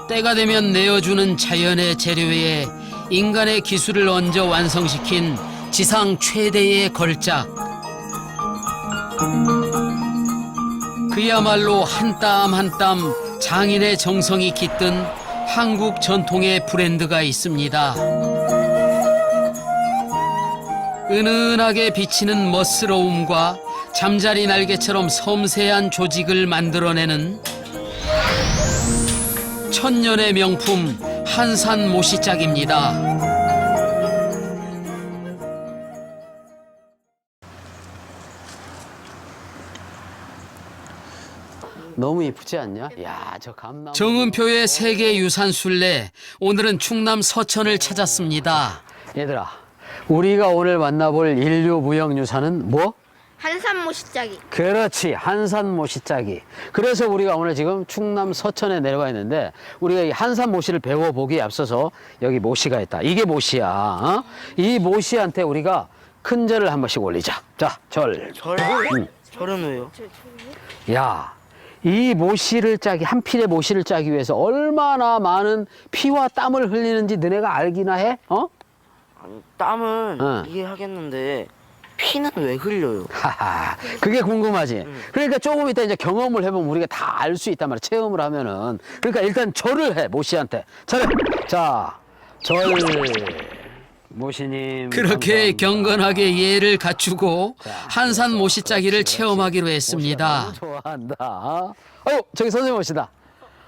때가 되면 내어주는 자연의 재료에 인간의 기술을 얹어 완성시킨 지상 최대의 걸작. 그야말로 한 땀 한 땀 장인의 정성이 깃든 한국 전통의 브랜드가 있습니다. 은은하게 비치는 멋스러움과 잠자리 날개처럼 섬세한 조직을 만들어내는 천년의 명품 한산 모시짝입니다. 너무 이쁘지 않냐? 야, 저 감나무. 정은표의 세계유산 순례, 오늘은 충남 서천을 찾았습니다. 얘들아, 우리가 오늘 만나볼 인류 무형유산은 뭐? 한산모시짜기. 그렇지, 한산모시짜기. 그래서 우리가 오늘 지금 충남 서천에 내려가 있는데 우리가 이 한산모시를 배워보기에 앞서서 여기 모시가 있다. 이게 모시야. 어? 이 모시한테 우리가 큰 절을 한 번씩 올리자. 자, 절. 절을? 절은 왜요? 야, 이 모시를 짜기, 한 필의 모시를 짜기 위해서 얼마나 많은 피와 땀을 흘리는지 너네가 알기나 해? 어? 아니, 땀은 이해하겠는데 피는 왜 흘려요? 하하, 그게 궁금하지. 그러니까 조금 이따 이제 경험을 해보면 우리가 다 알 수 있단 말이야. 체험을 하면은. 그러니까 일단 절을 해, 모시한테. 잘해. 자, 절. 모시님. 그렇게 감사합니다. 경건하게 예를 갖추고 한산 모시짜기를 체험하기로 했습니다. 모시가 너무 좋아한다. 아유, 저기 선생님 오시다.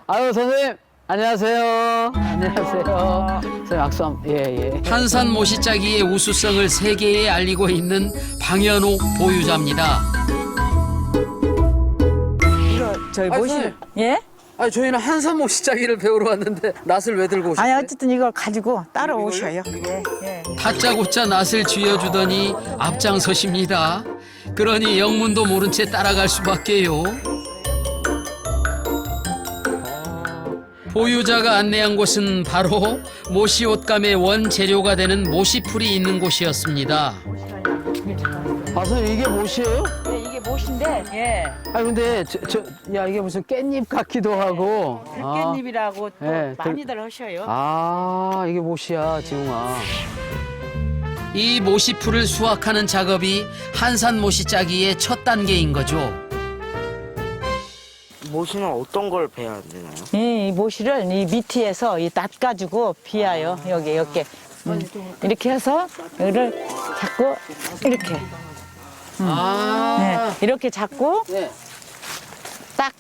아유, 선생님. 안녕하세요. 안녕하세요. 선생님 악수 한, 예. 한산 모시짜기의 우수성을 세계에 알리고 있는 방현옥 보유자입니다. 이거 저희 아니, 모시 선생님. 예? 아니, 저희는 한산 모시짜기를 배우러 왔는데 낫을 왜 들고 오셨어요? 아니 어쨌든 이걸 가지고 따라오셔요. 예. 다짜고짜 낯을 쥐어주더니 앞장서십니다. 그러니 영문도 모른 채 따라갈 수밖에요. 보유자가 안내한 곳은 바로 모시 옷감의 원재료가 되는 모시풀이 있는 곳이었습니다. 아, 선생님 이게 모시예요? 네, 이게 모시인데 예. 아니 근데 야 이게 무슨 깻잎 같기도 하고. 들깻잎이라고 또 예, 많이들 하셔요. 아 이게 모시야 지웅아. 이 모시풀을 수확하는 작업이 한산 모시짜기의 첫 단계인 거죠. 모시는 어떤 걸 베야 되나요? 이 모시를 이 밑에서 이 낫 가지고 비어요. 여기 이렇게 이렇게 해서 이거를 잡고 이렇게 네, 이렇게 잡고 네. 딱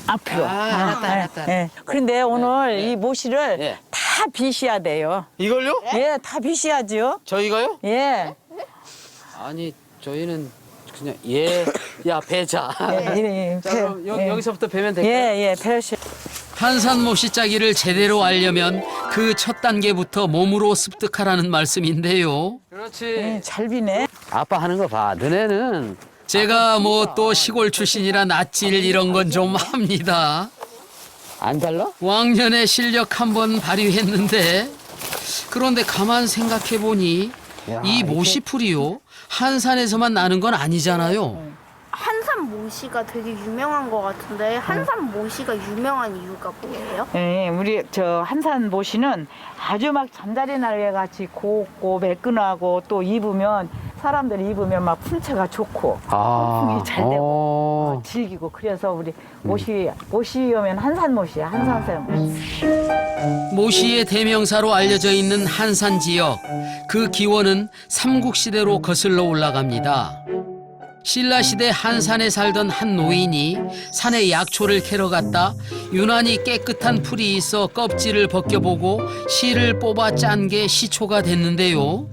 앞으로. 알았다. 예. 그런데 오늘 이 모시를 예. 다 비셔야 돼요. 이걸요? 예, 다 비셔야죠. 저희가요? 예. 아니 저희는 그냥 야 배자. 예, 자 그럼 예. 여기서부터 배면 될까요? 예, 배우시. 한산 모시짜기를 제대로 알려면 그 첫 단계부터 몸으로 습득하라는 말씀인데요. 그렇지. 예, 잘 비네. 아빠 하는 거 봐. 너네는 제가 뭐 또 시골 출신이라 낯질 이런 건 좀 합니다. 안 달라? 왕년의 실력 한번 발휘했는데 그런데 가만 생각해 보니 야, 이 모시풀이요 한산에서만 나는 건 아니잖아요. 한산모시가 되게 유명한 것 같은데 한산모시가 유명한 이유가 뭐예요? 예, 우리 저 한산 모시는 아주 막 잠자리 날개 같이 곱고 매끈하고 또 입으면 사람들이 입으면 막 풍채가 좋고 풍이 잘 되고 즐기고 그래서 우리 모시 오면 한산 모시야 한산샘. 모시의 대명사로 알려져 있는 한산 지역 그 기원은 삼국시대로 거슬러 올라갑니다. 신라시대 한산에 살던 한 노인이 산에 약초를 캐러 갔다 유난히 깨끗한 풀이 있어 껍질을 벗겨보고 씨를 뽑아 짠 게 시초가 됐는데요.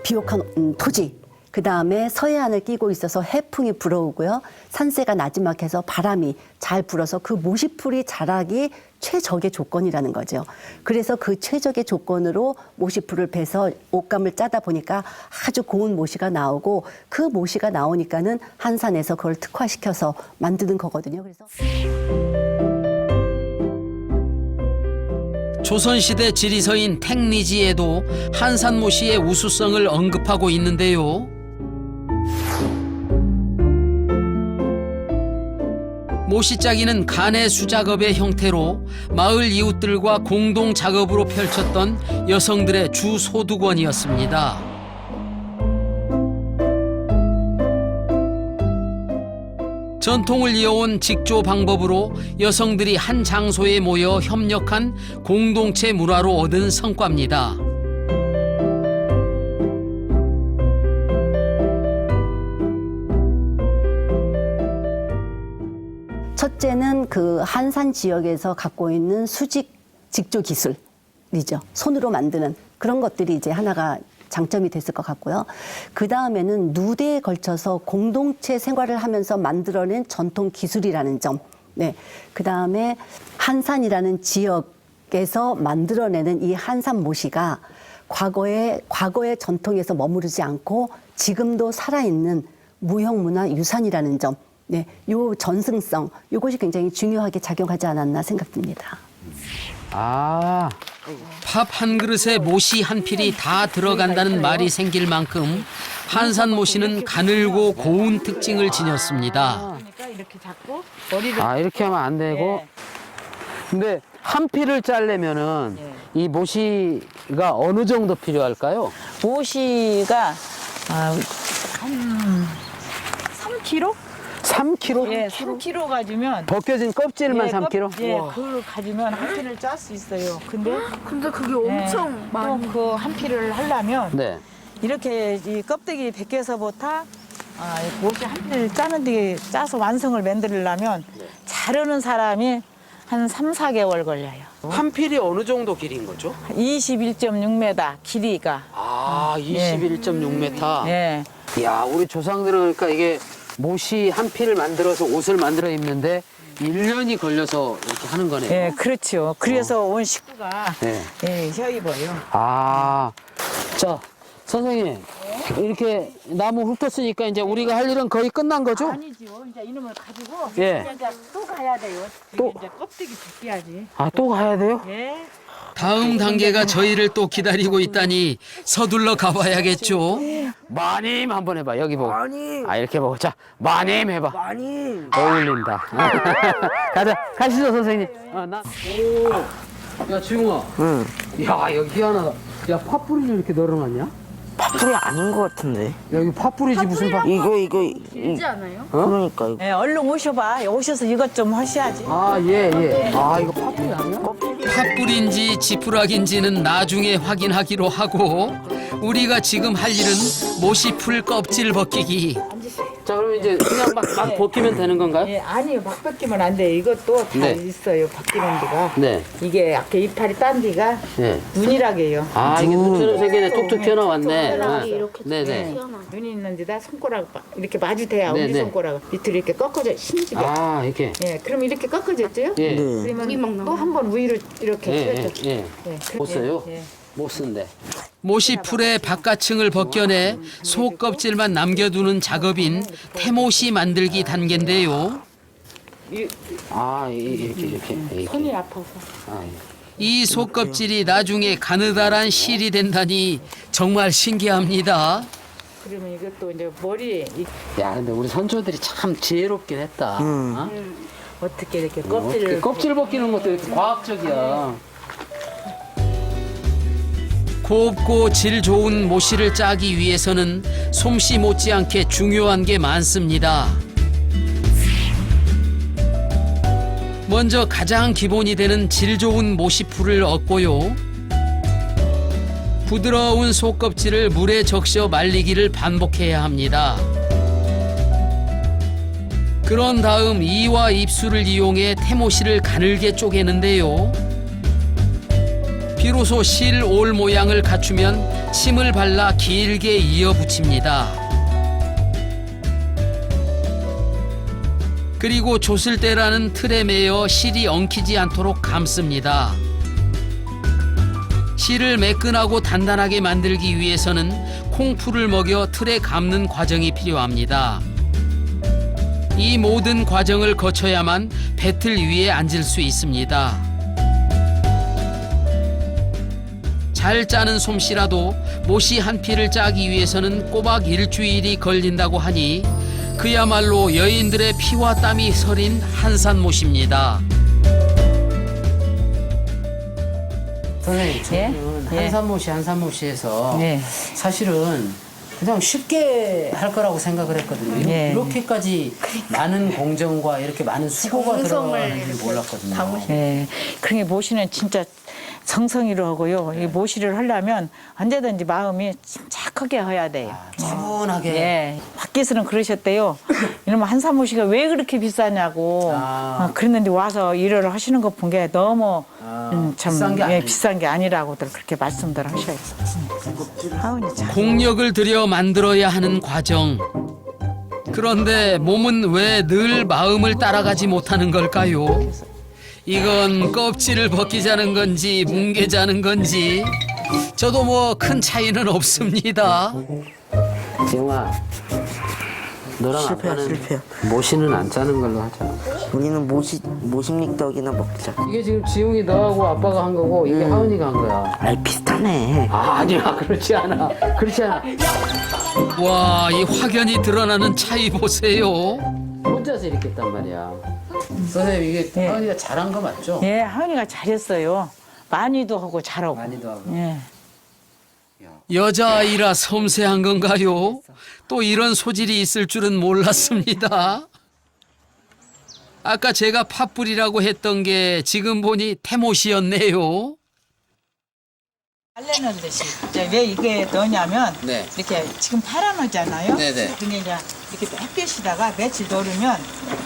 비옥한 토지, 그 다음에 서해안을 끼고 있어서 해풍이 불어오고요. 산세가 나지막해서 바람이 잘 불어서 그 모시풀이 자라기 최적의 조건이라는 거죠. 그래서 그 최적의 조건으로 모시풀을 베서 옷감을 짜다 보니까 아주 고운 모시가 나오고 그 모시가 나오니까는 한산에서 그걸 특화시켜서 만드는 거거든요. 그래서 조선시대 지리서인 택리지에도 한산모시의 우수성을 언급하고 있는데요. 모시짜기는 간의 수작업의 형태로 마을 이웃들과 공동 작업으로 펼쳤던 여성들의 주 소득원이었습니다. 전통을 이어온 직조 방법으로 여성들이 한 장소에 모여 협력한 공동체 문화로 얻은 성과입니다. 첫째는 그 한산 지역에서 갖고 있는 수직 직조 기술이죠. 손으로 만드는 그런 것들이 이제 하나가 장점이 됐을 것 같고요. 그 다음에는 누대에 걸쳐서 공동체 생활을 하면서 만들어낸 전통 기술이라는 점. 네. 그 다음에 한산이라는 지역에서 만들어내는 이 한산 모시가 과거의 전통에서 머무르지 않고 지금도 살아있는 무형문화 유산이라는 점. 네, 요 전승성, 요것이 굉장히 중요하게 작용하지 않았나 생각됩니다. 아, 밥 한 그릇에 모시 한 필이 다 들어간다는 말이 생길 만큼 한산 모시는 가늘고 고운 특징을 지녔습니다. 그러니까 이렇게 잡고 머리를 아 이렇게 하면 안 되고. 근데 한 필을 짜려면은 이 모시가 어느 정도 필요할까요? 모시가 한 3kg? 3kg? 예, 3kg 가지면 벗겨진 껍질만 예, 3kg? 예, 그걸 가지면 한 필을 짤 수 있어요. 근데 그게 엄청 많이. 또 그 한 필을 하려면 네. 이렇게 이 껍데기 벗겨서부터 모시 한 필을 짜는 데 짜서 완성을 만들려면 자르는 사람이 한 3, 4개월 걸려요. 한 필이 어느 정도 길인 거죠? 21.6m 길이가. 아, 21.6m. 예. 이야, 우리 조상들은 그러니까 이게 모시 한 필을 만들어서 옷을 만들어 입는데 1년이 걸려서 이렇게 하는 거네요. 예, 그렇죠. 그래서 온 식구가 네. 예, 혀 입어요. 아, 자, 선생님. 이렇게 나무 훑었으니까 이제 우리가 할 일은 거의 끝난 거죠? 아니죠. 이제 이놈을 가지고 예. 이제 또 가야 돼요. 또? 이제 껍데기 벗겨야지. 아, 또 가야 돼요? 예. 다음 단계가 저희를 또 기다리고 있다니 서둘러 가봐야겠죠. 마님 한번 해봐. 여기 보고. 마님. 아, 이렇게 보고. 자, 마님 해봐. 마님. 어울린다. 가자. 가시죠, 선생님. 나. 오. 야, 지웅아. 응. 야, 여기 희한하다. 야, 팥뿌리를 이렇게 널어놨냐? 파풀이 아닌 것 같은데. 야, 여기 팥뿌리지 무슨 팥. 이거. 길지 않아요? 그러니까 이거. 예, 얼른 오셔봐. 오셔서 이것 좀 하셔야지. 아, 예, 예. 아, 이거 팥뿌리 아니야? 팥불인지 지푸라기인지는 나중에 확인하기로 하고 우리가 지금 할 일은 모시풀 껍질 벗기기. 자, 그럼 이제 그냥 막 벗기면 되는 건가요? 예, 아니요. 막 벗기면 안 돼요. 이것도 다 네. 있어요. 벗기는 데가. 네. 이게 아까 이파리 딴 데가 네. 눈이라게요. 아, 이게 눈처럼 생기네. 톡톡 튀어나왔네. 손가락이 이렇게 네네. 튀어나와. 눈이 있는 데다 손가락 이렇게 마주대야. 네, 우리 네. 손가락 밑으로 이렇게 꺾어져 심지게. 아, 이렇게. 예, 그럼 이렇게 꺾어졌죠? 예. 네. 물이 막 그러면 나와. 또 한 번 위로 이렇게 예, 펴죠. 예, 예. 예, 못 써요? 예. 못 쓴대. 모시풀의 바깥층을 벗겨내 속 껍질만 남겨두는 작업인 태모시 만들기 단계인데요. 아, 이렇게. 손이 아파서. 아, 예. 이 속껍질이 나중에 가느다란 실이 된다니 정말 신기합니다. 그러면 이것도 이제 머리 야, 근데 우리 선조들이 참 지혜롭긴 했다. 어? 어떻게 이렇게 어떻게 껍질을 껍질 벗기는 것도 이렇게 과학적이야. 곱고 질 좋은 모시를 짜기 위해서는 솜씨 못지않게 중요한 게 많습니다. 먼저 가장 기본이 되는 질 좋은 모시풀을 얻고요. 부드러운 속껍질을 물에 적셔 말리기를 반복해야 합니다. 그런 다음 이와 입술을 이용해 태모시를 가늘게 쪼개는데요. 비로소 실 올 모양을 갖추면 침을 발라 길게 이어 붙입니다. 그리고 조슬대라는 틀에 매어 실이 엉키지 않도록 감습니다. 실을 매끈하고 단단하게 만들기 위해서는 콩풀을 먹여 틀에 감는 과정이 필요합니다. 이 모든 과정을 거쳐야만 배틀 위에 앉을 수 있습니다. 잘 짜는 솜씨라도 모시 한 필을 짜기 위해서는 꼬박 일주일이 걸린다고 하니 그야말로 여인들의 피와 땀이 서린 한산못입니다. 선생님, 저는 예? 한산못이에서 네. 사실은 그냥 쉽게 할 거라고 생각을 했거든요. 예. 이렇게까지 많은 공정과 이렇게 많은 수고가 정성을 들어가는지 이렇게 몰랐거든요. 담으시- 예. 그러니 모시는 진짜 정성이로 하고요. 이 모시를 하려면 언제든지 마음이 침착하게 해야 돼요. 차분하게. 예. 밖에서는 그러셨대요. 이러면 한산모시가 왜 그렇게 비싸냐고. 그랬는데 와서 일을 하시는 거 본 게 너무 참 비싼 게 아니에요. 비싼 게 아니라고들 그렇게 말씀들 하셔요. 하은이 참. 공력을 들여 만들어야 하는 과정. 그런데 몸은 왜 늘 마음을 따라가지 못하는 걸까요? 이건 껍질을 벗기자는 건지 뭉개자는 건지 저도 뭐 큰 차이는 없습니다. 지용아, 너랑 실패야, 아빠는 실패야. 모시는 안 짜는 걸로 하자. 우리는 모심믹떡이나 먹자. 이게 지금 지용이 너하고 아빠가 한 거고 이게 하은이가 한 거야. 아이 비슷하네. 아니야, 그렇지 않아. 그렇지 않아. 와, 이 확연히 드러나는 차이 보세요. 혼자서 이렇게 했단 말이야. 선생님, 이게 하은이가 잘한 거 맞죠? 예, 하은이가 잘했어요. 많이도 하고 잘하고. 많이도 하고. 예. 여자아이라 섬세한 건가요? 또 이런 소질이 있을 줄은 몰랐습니다. 아까 제가 팥불이라고 했던 게 지금 보니 태못이었네요. 빨래 넣듯이. 이제 왜 이게 넣냐면 네. 이렇게 지금 파란하잖아요. 네네. 근데 이제 이렇게 햇빛에다가 며칠 넣으면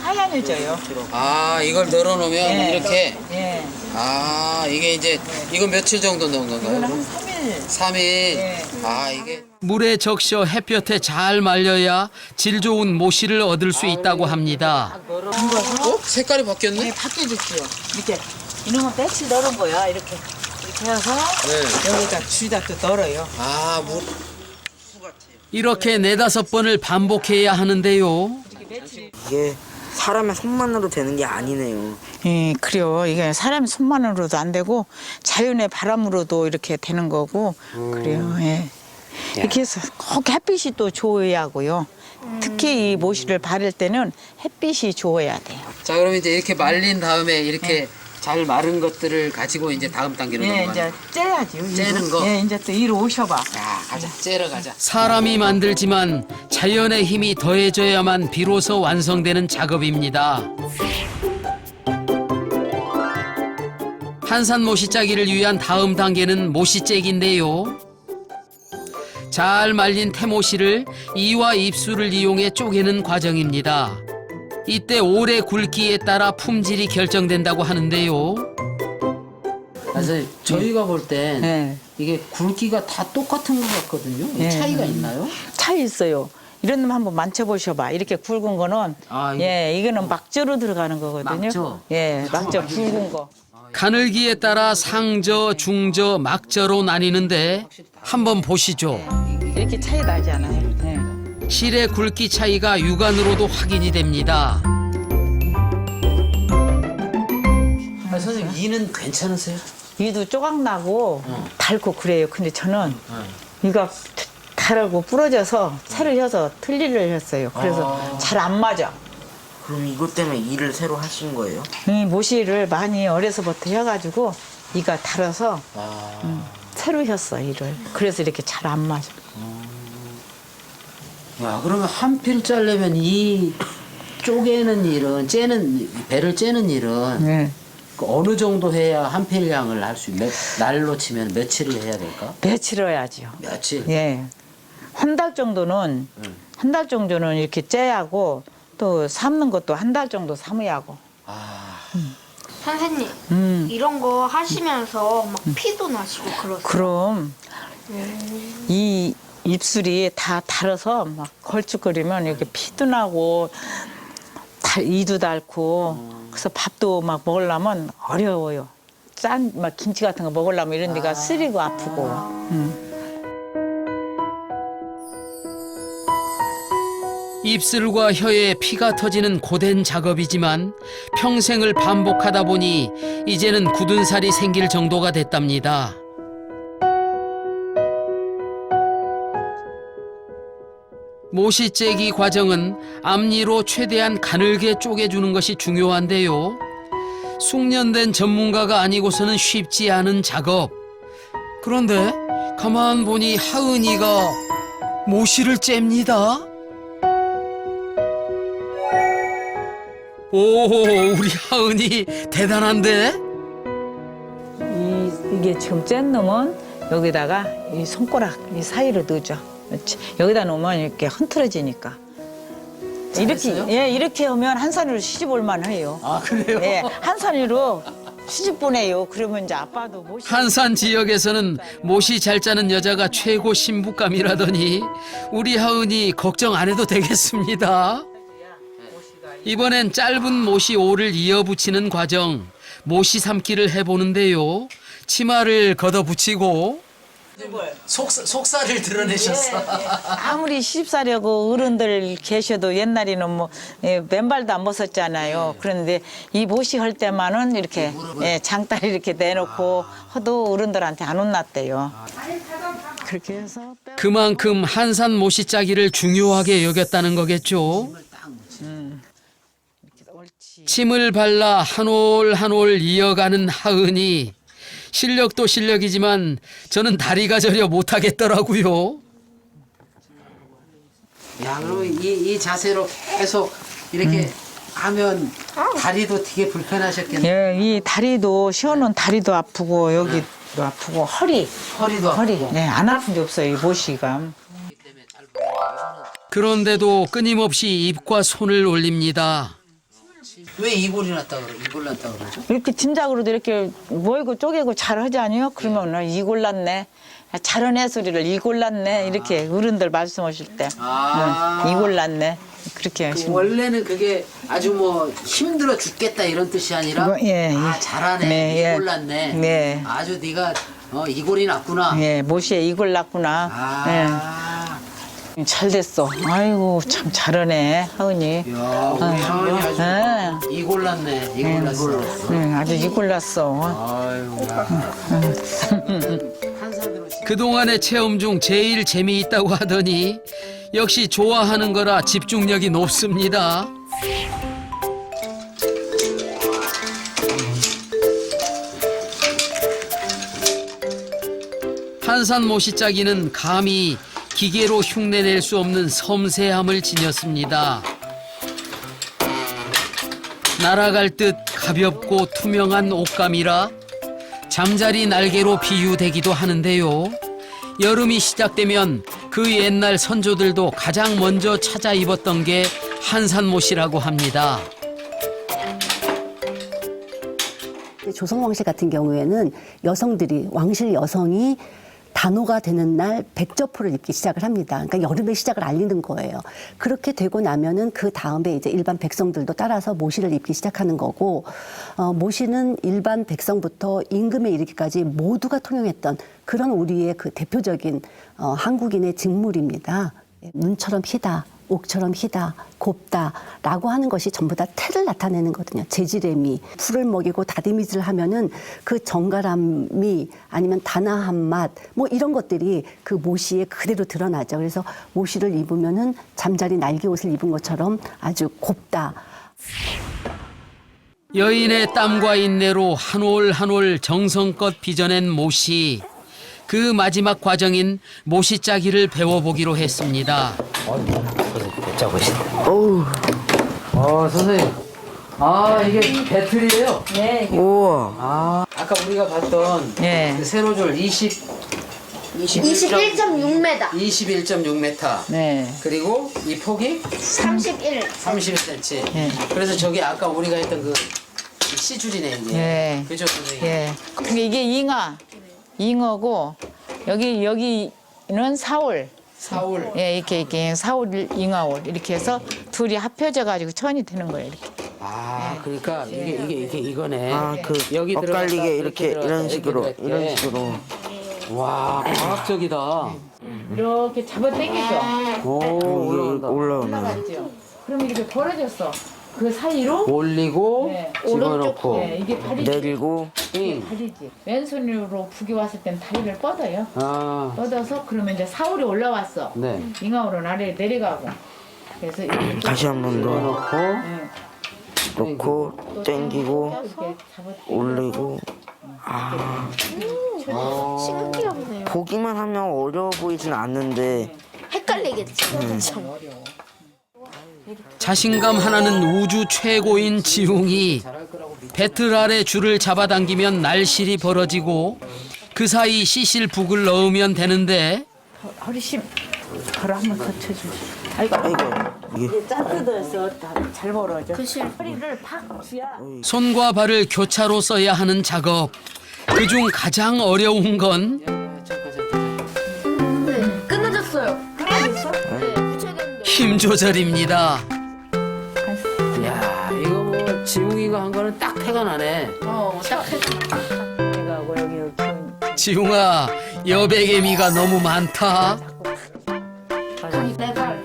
하얀해져요. 아, 이걸 널어놓으면 예. 이렇게. 예. 아, 이게 이제 이거 며칠 정도 넣은 이건 건가요? 한 3일. 3일. 예. 아, 이게. 물에 적셔 햇볕에 잘 말려야 질 좋은 모시를 얻을 수 있다고 합니다. 어? 색깔이 바뀌었네? 네, 바뀌어졌지요. 이렇게 이놈은 며칠 넣은 거야. 이렇게 해서 네. 여기다 주위다 또 널어요. 아, 이렇게 4-5번을 반복해야 하는데요. 이게 사람의 손만으로 되는 게 아니네요. 예, 그래요. 이게 사람 손만으로도 안 되고 자연의 바람으로도 이렇게 되는 거고 그래요. 예. 이렇게 해서 꼭 햇빛이 또 좋아야 하고요. 특히 이 모시를 바를 때는 햇빛이 좋아야 돼요. 자, 그럼 이제 이렇게 말린 다음에 이렇게 잘 마른 것들을 가지고 이제 다음 단계로 예, 넘어가는 이제 째야죠. 째는 거? 예, 이제 또 이리 오셔봐. 자, 가자. 째러 가자. 사람이 만들지만 자연의 힘이 더해져야만 비로소 완성되는 작업입니다. 한산 모시짜기를 위한 다음 단계는 모시째기인데요. 잘 말린 태모시를 이와 입술을 이용해 쪼개는 과정입니다. 이때 오래 굵기에 따라 품질이 결정된다고 하는데요. 그래서 저희가 볼 땐 예. 이게 굵기가 다 똑같은 것 같거든요. 예. 차이가 있나요? 차이 있어요. 이런 놈 한번 만져보셔봐. 이렇게 굵은 거는 아, 이거- 예, 이거는 막저로 들어가는 거거든요. 막저? 예, 막저 굵은 거. 가늘기에 따라 상저, 중저, 막저로 나뉘는데 한번 보시죠. 이렇게 차이 나지 않아요. 예. 실의 굵기 차이가 육안으로도 확인이 됩니다. 아, 선생님, 이는 괜찮으세요? 이도 조각나고 달고 그래요. 근데 저는 이가 달하고 부러져서 채를 혀서 틀리를 했어요. 그래서 잘 안 맞아. 그럼 이것 때문에 일을 새로 하신 거예요? 이 모시를 많이 어려서부터 해가지고 이가 달아서 새로 혔어 이를. 그래서 이렇게 잘 안 맞아. 야, 그러면 한 필 자르면 이 쪼개는 일은, 배를 째는 일은 네. 그 어느 정도 해야 한 필량을 할 수 있는, 날로 치면 며칠을 해야 될까? 며칠 해야지요. 며칠? 예. 한 달 정도는 이렇게 째야 하고 또 삶는 것도 한 달 정도 삶아야 하고. 선생님 이런 거 하시면서 막 피도 나시고 그러세요? 그럼 이 입술이 다 달아서 막 걸쭉거리면 이렇게 피도 나고 이도 닳고 그래서 밥도 막 먹으려면 어려워요. 막 김치 같은 거 먹으려면 이런 데가 쓰리고 아프고. 입술과 혀에 피가 터지는 고된 작업이지만 평생을 반복하다 보니 이제는 굳은 살이 생길 정도가 됐답니다. 모시 째기 과정은 앞니로 최대한 가늘게 쪼개주는 것이 중요한데요. 숙련된 전문가가 아니고서는 쉽지 않은 작업. 그런데 가만 보니 하은이가 모시를 잽니다. 오, 우리 하은이 대단한데? 이게 지금 짠 놈은 여기다가 이 손가락 이 사이로 넣어줘. 그렇지. 여기다 놓으면 이렇게 흐트러지니까. 이렇게 하면 한 산으로 시집 올만 해요. 아, 그래요? 예, 한 산으로 시집 보내요. 그러면 이제 아빠도 모시. 한산 지역에서는 모시 잘 짜는 여자가 최고 신부감이라더니 우리 하은이 걱정 안 해도 되겠습니다. 이번엔 짧은 모시 오를 이어붙이는 과정, 모시 삶기를 해보는데요. 치마를 걷어붙이고 속살을 드러내셨어. 아무리 시집살려고 어른들 계셔도 옛날에는 뭐 맨발도 안 벗었잖아요. 그런데 이 모시 할 때만은 이렇게 장다리 이렇게 내놓고 해도 어른들한테 안 혼났대요. 그렇게 해서 그만큼 한산 모시 짜기를 중요하게 여겼다는 거겠죠. 침을 발라 한 올 한 올 이어가는 하은이. 실력도 실력이지만 저는 다리가 저려 못하겠더라고요. 야, 그러면 이 자세로 계속 이렇게 하면 다리도 되게 불편하셨겠네. 예, 이 다리도 시원한 다리도 아프고 여기도 아프고 허리도 허리 아프고. 네, 안 아픈 게 없어요. 이 모시가. 그런데도 끊임없이 입과 손을 올립니다. 왜 이골이 났다 그러? 이골 났다 그러죠? 이렇게 짐작으로도 이렇게 모이고 쪼개고 잘 하지 아니요? 그러면 이 골랐네. 잘하네 소리를 이 골랐네. 이렇게 어른들 말씀하실 때. 이 골랐네. 그렇게 하시면. 원래는 그게 아주 뭐 힘들어 죽겠다 이런 뜻이 아니라 이거, 예, 아 예. 잘하네 네, 이골 났네. 네. 아주 네가 이골이 났구나. 예, 모시에 이 골랐구나. 아. 예. 잘 됐어. 아이고 참 잘하네 하은이. 야, 우리 하은이 아주 예. 이골 났네. 이골 났어. 아주 이 골랐어. 아유. 한산으로 그동안의 체험 중 제일 재미있다고 하더니 역시 좋아하는 거라 집중력이 높습니다. 한산 모시짜기는 감히 기계로 흉내낼 수 없는 섬세함을 지녔습니다. 날아갈 듯 가볍고 투명한 옷감이라 잠자리 날개로 비유되기도 하는데요. 여름이 시작되면 그 옛날 선조들도 가장 먼저 찾아 입었던 게 한산못이라고 합니다. 조선 왕실 같은 경우에는 여성들이 왕실 여성이 단오가 되는 날 백저포를 입기 시작을 합니다. 그러니까 여름의 시작을 알리는 거예요. 그렇게 되고 나면은 그 다음에 이제 일반 백성들도 따라서 모시를 입기 시작하는 거고, 모시는 일반 백성부터 임금에 이르기까지 모두가 통용했던 그런 우리의 그 대표적인 한국인의 직물입니다. 눈처럼 희다, 옥처럼 희다, 곱다라고 하는 것이 전부 다 태를 나타내는 거거든요. 재지레미, 풀을 먹이고 다리미질을 하면은 그 정갈함이 아니면 단아한 맛, 뭐 이런 것들이 그 모시에 그대로 드러나죠. 그래서 모시를 입으면은 잠자리 날개 옷을 입은 것처럼 아주 곱다. 여인의 땀과 인내로 한 올 한 올 정성껏 빚어낸 모시. 그 마지막 과정인 모시 짜기를 배워보기로 했습니다. 짜고 있어. 어우. 선생님. 이게 배틀이에요? 네. 우와. 아까 우리가 봤던 네. 그 세로줄 21.6m. 21.6m. 네. 그리고 이 폭이 31. 31cm. 네. 그래서 저기 아까 우리가 했던 그 C줄이네, 이게. 네. 그죠, 선생님? 예. 그러니까 이게 잉어고 여기는 사올. 사올. 예, 이렇게 사올 잉어올 이렇게 해서 둘이 합쳐져 가지고 천이 되는 거예요. 이렇게. 그러니까 이게 이거네. 여기 엇갈리게 들어갔다 이렇게 들어갔다 이런 식으로 이렇게. 이런 식으로. 와, 과학적이다. 이렇게 잡아 당기죠. 오, 올라온다. 올라오네. 올라갔죠. 그럼 이렇게 벌어졌어. 그 사이로 올리고 네. 집어넣고. 네, 이게 다리지. 내리고 응. 다리지. 왼손으로 북이 왔을 땐 다리를 뻗어요. 아, 뻗어서 그러면 이제 사울이 올라왔어. 네. 잉아우로 아래 내려가고. 그래서 이렇게 다시 한 번 더 집어넣고. 네. 놓고 땡기고 이렇게 잡아. 올리고. 신기해 보네요. 보기만 하면 어려워 보이진 않는데 헷갈리겠지. 엄청. 자신감 하나는 우주 최고인 지웅이 배틀 아래 줄을 잡아당기면 날실이 벌어지고 그 사이 시실 북을 넣으면 되는데 허리심 걸어 한번 거쳐주시. 아이고 아이고 이게 짠뜯어서 잘 벌어져. 그 실. 허리를 팍 쥐야. 손과 발을 교차로 써야 하는 작업. 그중 가장 어려운 건 끊어졌어요. 끊어졌어? 네. 붙여야 되는데. 힘 조절입니다. 야, 이거 뭐 지웅이가 한 거는 딱 태가 나네. 딱 내가 하고 여기 지웅아, 여백애미가 너무 많다. 네 발.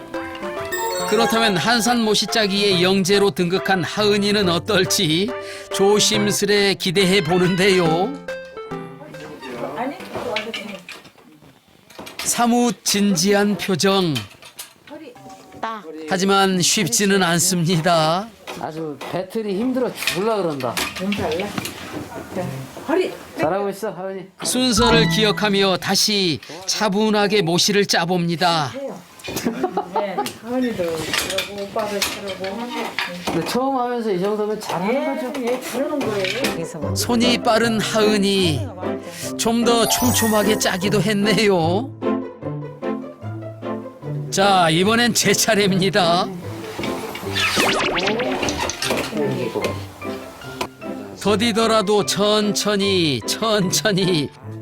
그렇다면 한산 모시짜기의 영재로 등극한 하은이는 어떨지 조심스레 기대해 보는데요. 사뭇 진지한 표정. 나. 하지만 쉽지는 않습니다. 아주 배틀이 힘들어 죽을라 그런다. 몸살래? 허리. 잘하고 있어, 하은이. 순서를 기억하며 다시 차분하게 모시를 짜봅니다. 네. 하은이도 그러고 오빠도 그러고. 근데 처음 하면서 이 정도면 잘하는 거죠. 예, 잘하는 거예요. 그래서 뭐. 손이 빠른 하은이 좀 더 촘촘하게 짜기도 했네요. 자, 이번엔 제 차례입니다. 더디더라도 천천히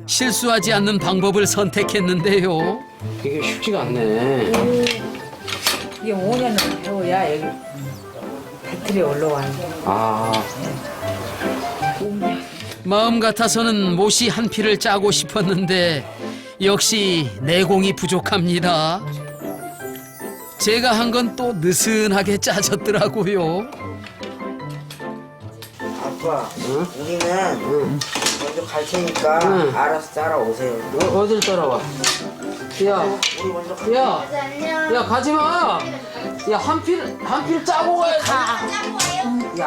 실수하지 않는 방법을 선택했는데요. 그게 쉽지가 않네. 이게 5년을 배워야 여기 배틀이 올라와요. 아, 마음 같아서는 못이 한 피를 짜고 싶었는데 역시 내공이 부족합니다. 제가 한 건 또 느슨하게 짜졌더라고요. 아빠 우리는 먼저 갈 테니까 응. 알아서 따라오세요. 어딜 따라와? 야, 우리 먼저 가. 야, 안녕. 야, 가지 마. 야, 한 피를 짜고 가야지.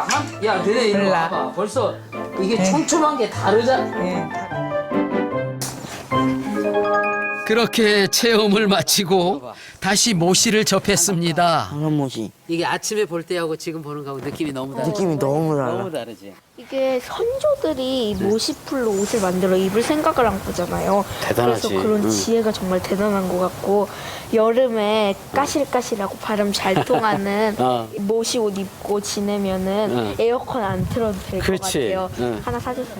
야, 너네 일로 몰라. 와봐. 벌써 이게 촘촘한 게 다르잖아. 예. 그렇게 체험을 마치고 다시 모시를 접했습니다. 황현모씨 이게 아침에 볼 때하고 지금 보는 거하고 느낌이 너무 다르지. 느낌이 너무 달라. 너무 다르지. 이게 선조들이 모시풀로 옷을 만들어 입을 생각을 한 거잖아요. 대단하지. 그래서 그런 응. 지혜가 정말 대단한 것 같고 여름에 까실까실하고 바람 잘 통하는 어. 모시 옷 입고 지내면은 응. 에어컨 안 틀어도 될 것 그렇지. 같아요. 응. 하나 사주세요.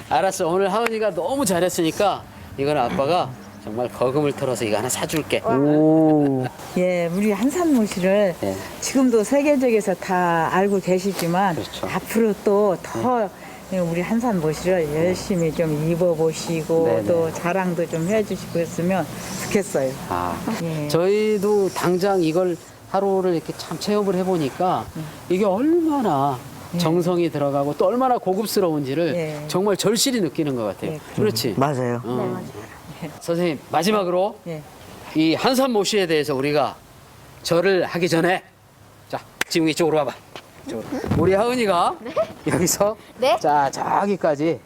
알았어. 오늘 하은이가 너무 잘했으니까 이건 아빠가 정말 거금을 털어서 이거 하나 사줄게. 오. 예, 우리 한산모시를 예. 지금도 세계적에서 다 알고 계시지만 그렇죠. 앞으로 또 더 우리 한산모시를 열심히 좀 입어보시고 네네. 또 자랑도 좀 해주시고 했으면 좋겠어요. 아, 예. 저희도 당장 이걸 하루를 이렇게 참 체험을 해보니까 이게 얼마나 정성이 들어가고 또 얼마나 고급스러운지를 예. 정말 절실히 느끼는 것 같아요. 예, 그렇지. 맞아요. 어. 선생님 마지막으로 예. 이 한산모시에 대해서 우리가 절을 하기 전에 자 지웅이 이쪽으로 와봐. 이쪽으로. 우리 하은이가 여기서 네? 자 저기까지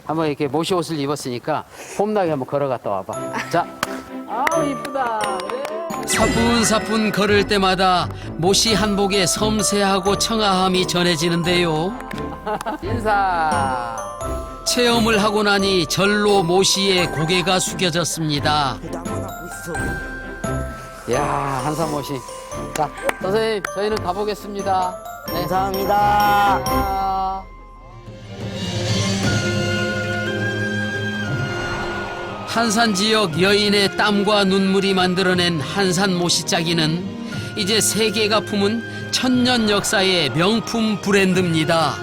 한번 이렇게 모시 옷을 입었으니까 폼나게 한번 걸어갔다 와봐. 자, 아 이쁘다. 그래. 사뿐사뿐 걸을 때마다 모시 한복의 섬세하고 청아함이 전해지는데요. 인사. 체험을 하고 나니 절로 모시의 고개가 숙여졌습니다. 나만 하고 있어. 야 한산모시. 자 선생님 저희는 가보겠습니다. 네. 감사합니다. 아. 한산 지역 여인의 땀과 눈물이 만들어낸 한산 모시짜기는 이제 세계가 품은 천년 역사의 명품 브랜드입니다.